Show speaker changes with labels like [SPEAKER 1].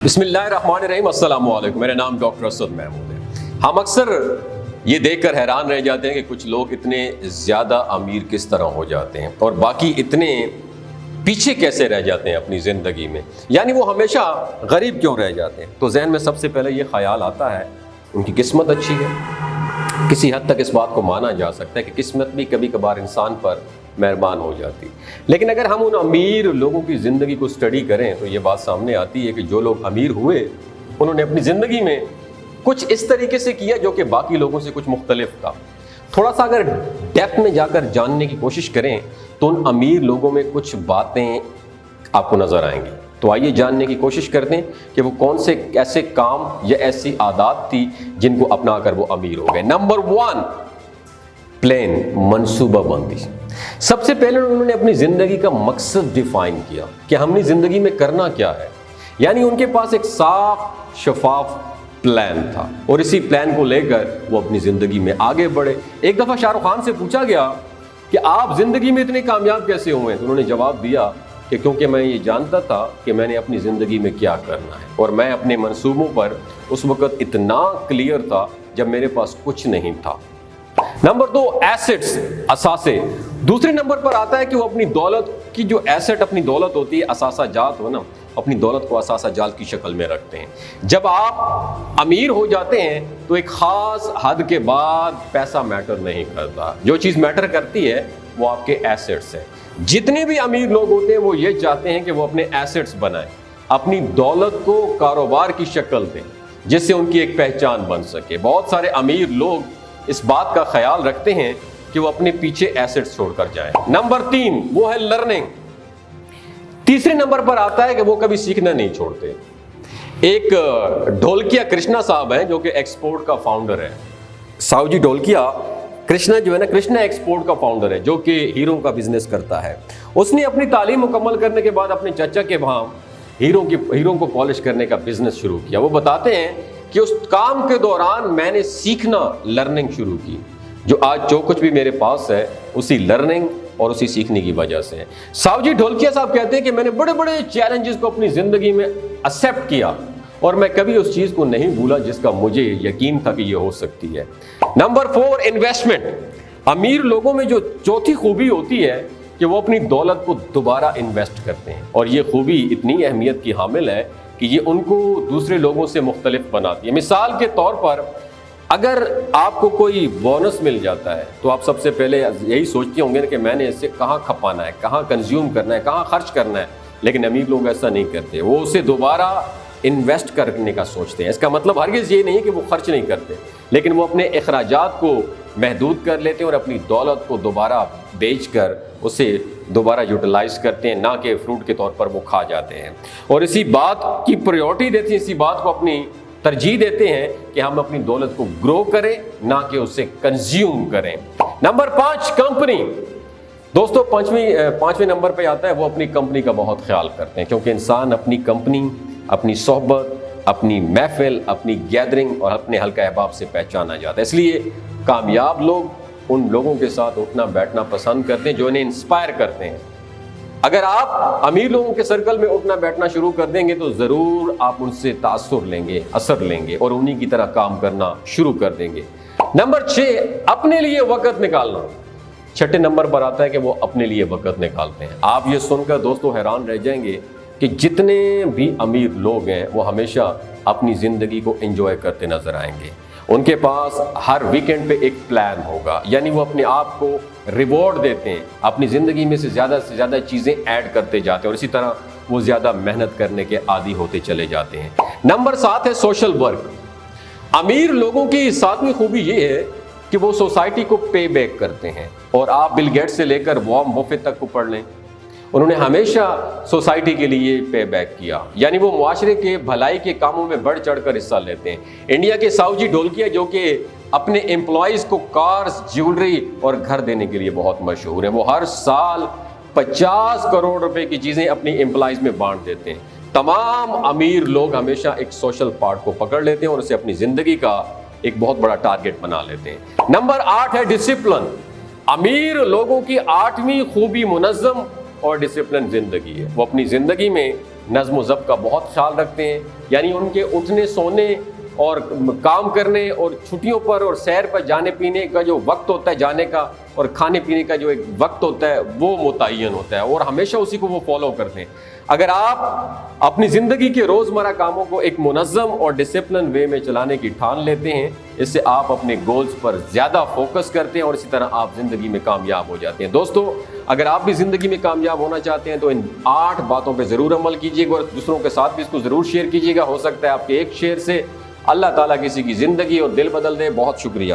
[SPEAKER 1] بسم اللہ الرحمن الرحیم۔ السلام علیکم، میرا نام ڈاکٹر اسد محمود ہے۔ ہم اکثر یہ دیکھ کر حیران رہ جاتے ہیں کہ کچھ لوگ اتنے زیادہ امیر کس طرح ہو جاتے ہیں اور باقی اتنے پیچھے کیسے رہ جاتے ہیں اپنی زندگی میں، یعنی وہ ہمیشہ غریب کیوں رہ جاتے ہیں۔ تو ذہن میں سب سے پہلے یہ خیال آتا ہے ان کی قسمت اچھی ہے۔ کسی حد تک اس بات کو مانا جا سکتا ہے کہ قسمت بھی کبھی کبھار انسان پر مہربان ہو جاتی، لیکن اگر ہم ان امیر لوگوں کی زندگی کو اسٹڈی کریں تو یہ بات سامنے آتی ہے کہ جو لوگ امیر ہوئے انہوں نے اپنی زندگی میں کچھ اس طریقے سے کیا جو کہ باقی لوگوں سے کچھ مختلف تھا۔ تھوڑا سا اگر ڈیپتھ میں جا کر جاننے کی کوشش کریں تو ان امیر لوگوں میں کچھ باتیں آپ کو نظر آئیں گی۔ تو آئیے جاننے کی کوشش کرتے ہیں کہ وہ کون سے ایسے کام یا ایسی عادات تھی جن کو اپنا کر وہ امیر ہو گئے۔ نمبر 1، پلان، منصوبہ بندی۔ سب سے پہلے انہوں نے اپنی زندگی کا مقصد ڈیفائن کیا کہ ہم نے زندگی میں کرنا کیا ہے، یعنی ان کے پاس ایک صاف شفاف پلان تھا اور اسی پلان کو لے کر وہ اپنی زندگی میں آگے بڑھے۔ ایک دفعہ شاہ رخ خان سے پوچھا گیا کہ آپ زندگی میں اتنے کامیاب کیسے ہوئے؟ تو انہوں نے جواب دیا کہ کیونکہ میں یہ جانتا تھا کہ میں نے اپنی زندگی میں کیا کرنا ہے اور میں اپنے منصوبوں پر اس وقت اتنا کلیئر تھا جب میرے پاس کچھ نہیں تھا۔ نمبر 2، ایسٹس، اثاثے۔ دوسرے نمبر پر آتا ہے کہ وہ اپنی دولت کی جو ایسٹ اپنی دولت ہوتی ہے، اثاثہ جات ہو نا، اپنی دولت کو اثاثہ جات کی شکل میں رکھتے ہیں۔ جب آپ امیر ہو جاتے ہیں تو ایک خاص حد کے بعد پیسہ میٹر نہیں کرتا، جو چیز میٹر کرتی ہے وہ آپ کے ایسٹس ہیں۔ جتنے بھی امیر لوگ ہوتے ہیں وہ یہ چاہتے ہیں کہ وہ اپنے ایسٹس بنائیں، اپنی دولت کو کاروبار کی شکل دیں جس سے ان کی ایک پہچان بن سکے۔ بہت سارے امیر لوگ اس بات کا خیال رکھتے ہیں کہ وہ اپنے پیچھے ایسٹس چھوڑ کر جائیں۔ نمبر 3، وہ ہے لرننگ۔ تیسرے نمبر پر آتا ہے کہ وہ کبھی سیکھنا نہیں چھوڑتے۔ ایک ڈھولکیا کرشنا صاحب ہیں جو کہ ایکسپورٹ کا فاؤنڈر ہے۔ ساؤ جی ڈھولکیا کرشنا جو ہے نا، کرشنا ایکسپورٹ کا فاؤنڈر ہے جو کہ ہیروں کا بزنس کرتا ہے۔ اس نے اپنی تعلیم مکمل کرنے کے بعد اپنے چچا کے وہاں ہیروں کو پالش کرنے کا بزنس شروع کیا۔ وہ بتاتے ہیں کہ اس کام کے دوران میں نے سیکھنا، لرننگ شروع کی، جو آج جو کچھ بھی میرے پاس ہے اسی لرننگ اور اسی سیکھنے کی وجہ سے ہے۔ ساؤ جی ڈھولکیا صاحب کہتے ہیں کہ میں نے بڑے بڑے چیلنجز کو اپنی زندگی میں ایکسیپٹ کیا اور میں کبھی اس چیز کو نہیں بھولا جس کا مجھے یقین تھا کہ یہ ہو سکتی ہے۔ Number 4، investment. امیر لوگوں میں جو چوتھی خوبی ہوتی ہے کہ وہ اپنی دولت کو دوبارہ انویسٹ کرتے ہیں، اور یہ خوبی اتنی اہمیت کی حامل ہے کہ یہ ان کو دوسرے لوگوں سے مختلف بناتی ہے۔ مثال کے طور پر اگر آپ کو کوئی بونس مل جاتا ہے تو آپ سب سے پہلے یہی سوچتے ہوں گے کہ میں نے اسے کہاں کھپانا ہے، کہاں کنزیوم کرنا ہے، کہاں خرچ کرنا ہے، لیکن امیر لوگ ایسا نہیں کرتے، وہ اسے دوبارہ انویسٹ کرنے کا سوچتے ہیں۔ اس کا مطلب ہرگز یہ نہیں ہے کہ وہ خرچ نہیں کرتے، لیکن وہ اپنے اخراجات کو محدود کر لیتے ہیں اور اپنی دولت کو دوبارہ بیچ کر اسے دوبارہ یوٹیلائز کرتے ہیں، نہ کہ فروٹ کے طور پر وہ کھا جاتے ہیں، اور اسی بات کی پریورٹی دیتے ہیں، اسی بات کو اپنی ترجیح دیتے ہیں کہ ہم اپنی دولت کو گرو کریں نہ کہ اسے کنزیوم کریں۔ Number 5، company. دوستو پانچویں نمبر پہ آتا ہے وہ اپنی کمپنی کا بہت خیال کرتے ہیں، کیونکہ انسان اپنی کمپنی، اپنی صحبت، اپنی محفل، اپنی گیدرنگ اور اپنے حلقہ احباب سے پہچانا جاتا ہے۔ اس لیے کامیاب لوگ ان لوگوں کے ساتھ اٹھنا بیٹھنا پسند کرتے ہیں جو انہیں انسپائر کرتے ہیں۔ اگر آپ امیر لوگوں کے سرکل میں اٹھنا بیٹھنا شروع کر دیں گے تو ضرور آپ ان سے تاثر لیں گے، اثر لیں گے اور انہی کی طرح کام کرنا شروع کر دیں گے۔ نمبر 6، اپنے لیے وقت نکالنا۔ چھٹے نمبر پر آتا ہے کہ وہ اپنے لیے وقت نکالتے ہیں۔ آپ یہ سن کر دوستو حیران رہ جائیں گے کہ جتنے بھی امیر لوگ ہیں وہ ہمیشہ اپنی زندگی کو انجوائے کرتے نظر آئیں گے۔ ان کے پاس ہر ویکنڈ پہ ایک پلان ہوگا، یعنی وہ اپنے آپ کو ریوارڈ دیتے ہیں، اپنی زندگی میں سے زیادہ چیزیں ایڈ کرتے جاتے ہیں اور اسی طرح وہ زیادہ محنت کرنے کے عادی ہوتے چلے جاتے ہیں۔ نمبر 7 ہے سوشل ورک۔ امیر لوگوں کی 7ویں خوبی یہ ہے کہ وہ سوسائٹی کو پے بیک کرتے ہیں، اور آپ بل گیٹس سے لے کر وارن بفیٹ تک کو پڑھ لیں، انہوں نے ہمیشہ سوسائٹی کے لیے پے بیک کیا، یعنی وہ معاشرے کے بھلائی کے کاموں میں بڑھ چڑھ کر حصہ لیتے ہیں۔ انڈیا کے ساؤ جی ڈھولکیا جو کہ اپنے امپلائیز کو کارز، جیولری اور گھر دینے کے لیے بہت مشہور ہیں، وہ ہر سال 50 کروڑ روپے کی چیزیں اپنی امپلائیز میں بانٹ دیتے ہیں۔ تمام امیر لوگ ہمیشہ ایک سوشل پارٹ کو پکڑ لیتے ہیں اور اسے اپنی زندگی کا ایک بہت بڑا ٹارگٹ بنا لیتے ہیں۔ نمبر 8 ہے ڈسپلن۔ امیر لوگوں کی 8ویں خوبی منظم اور ڈسپلن زندگی ہے۔ وہ اپنی زندگی میں نظم و ضبط کا بہت خیال رکھتے ہیں، یعنی ان کے اٹھنے سونے اور کام کرنے اور چھٹیوں پر اور سیر پر جانے پینے کا جو وقت ہوتا ہے جانے کا اور کھانے پینے کا جو ایک وقت ہوتا ہے وہ متعین ہوتا ہے اور ہمیشہ اسی کو وہ فالو کرتے ہیں۔ اگر آپ اپنی زندگی کے روزمرہ کاموں کو ایک منظم اور ڈسپلن وے میں چلانے کی ٹھان لیتے ہیں، اس سے آپ اپنے گولز پر زیادہ فوکس کرتے ہیں اور اسی طرح آپ زندگی میں کامیاب ہو جاتے ہیں۔ دوستو، اگر آپ بھی زندگی میں کامیاب ہونا چاہتے ہیں تو ان 8 باتوں پہ ضرور عمل کیجیے گا اور دوسروں کے ساتھ بھی اس کو ضرور شیئر کیجیے گا۔ ہو سکتا ہے آپ کے ایک شیئر سے اللہ تعالیٰ کسی کی زندگی اور دل بدل دے۔ بہت شکریہ۔